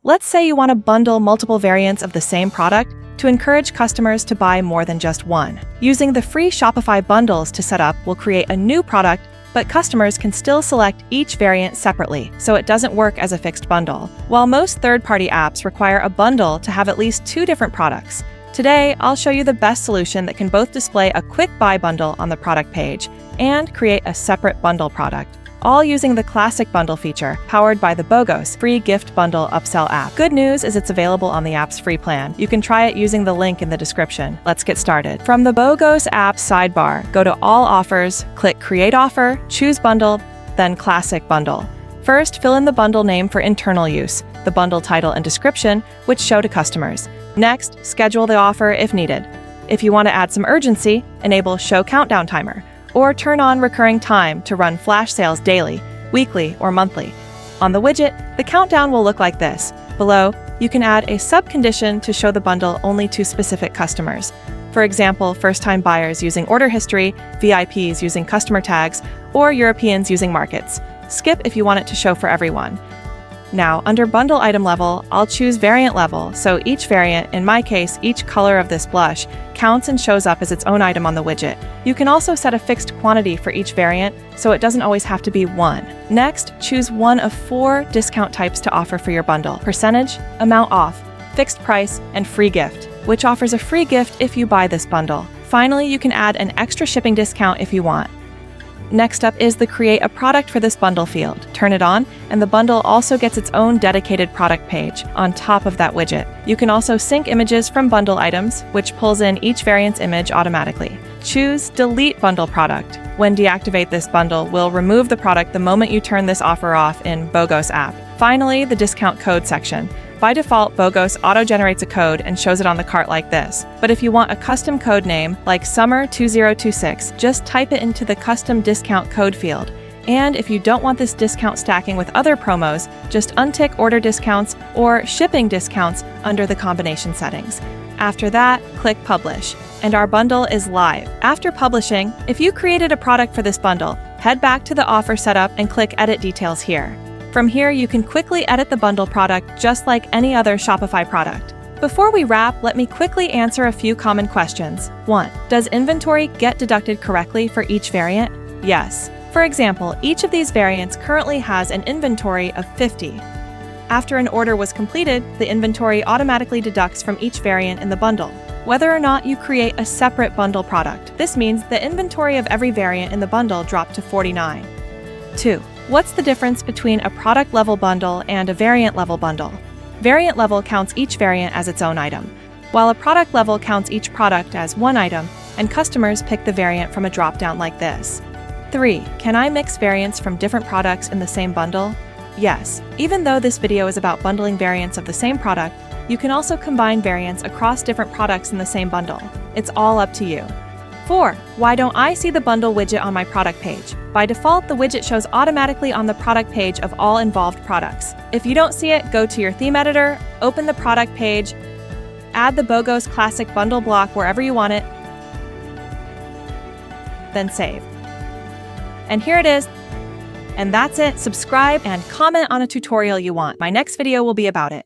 Let's say you want to bundle multiple variants of the same product to encourage customers to buy more than just one. Using the free Shopify Bundles to set up will create a new product, but customers can still select each variant separately, so it doesn't work as a fixed bundle. While most third-party apps require a bundle to have at least 2 different products, today I'll show you the best solution that can both display a quick buy bundle on the product page and create a separate bundle product, all using the Classic Bundle feature, powered by the BOGOS free Gift Bundle Upsell app. Good news is it's available on the app's free plan. You can try it using the link in the description. Let's get started. From the BOGOS app sidebar, go to All Offers, click Create Offer, choose Bundle, then Classic Bundle. First, fill in the bundle name for internal use, the bundle title and description, which show to customers. Next, schedule the offer if needed. If you want to add some urgency, enable Show Countdown Timer, or turn on recurring time to run flash sales daily, weekly, or monthly. On the widget, the countdown will look like this. Below, you can add a sub-condition to show the bundle only to specific customers. For example, first-time buyers using order history, VIPs using customer tags, or Europeans using markets. Skip if you want it to show for everyone. Now, under bundle item level, I'll choose variant level, so each variant, in my case, each color of this blush, counts and shows up as its own item on the widget. You can also set a fixed quantity for each variant, so it doesn't always have to be one. Next, choose one of 4 discount types to offer for your bundle: percentage, amount off, fixed price, and free gift, which offers a free gift if you buy this bundle. Finally, you can add an extra shipping discount if you want. Next up is the Create a Product for this bundle field. Turn it on, and the bundle also gets its own dedicated product page on top of that widget. You can also sync images from bundle items, which pulls in each variant's image automatically. Choose Delete Bundle Product. When deactivate this bundle, we'll remove the product the moment you turn this offer off in BOGOS app. Finally, the discount code section. By default, BOGOS auto-generates a code and shows it on the cart like this. But if you want a custom code name, like Summer2026, just type it into the custom discount code field. And if you don't want this discount stacking with other promos, just untick order discounts or shipping discounts under the combination settings. After that, click Publish, and our bundle is live. After publishing, if you created a product for this bundle, head back to the offer setup and click Edit Details here. From here, you can quickly edit the bundle product just like any other Shopify product. Before we wrap, let me quickly answer a few common questions. 1. Does inventory get deducted correctly for each variant? Yes. For example, each of these variants currently has an inventory of 50. After an order was completed, the inventory automatically deducts from each variant in the bundle, whether or not you create a separate bundle product. This means the inventory of every variant in the bundle dropped to 49. 2. What's the difference between a product level bundle and a variant level bundle? Variant level counts each variant as its own item, while a product level counts each product as one item, and customers pick the variant from a drop-down like this. 3. Can I mix variants from different products in the same bundle? Yes. Even though this video is about bundling variants of the same product, you can also combine variants across different products in the same bundle. It's all up to you. 4. Why don't I see the bundle widget on my product page? By default, the widget shows automatically on the product page of all involved products. If you don't see it, go to your theme editor, open the product page, add the BOGOS Classic Bundle block wherever you want it, then save. And here it is. And that's it. Subscribe and comment on a tutorial you want. My next video will be about it.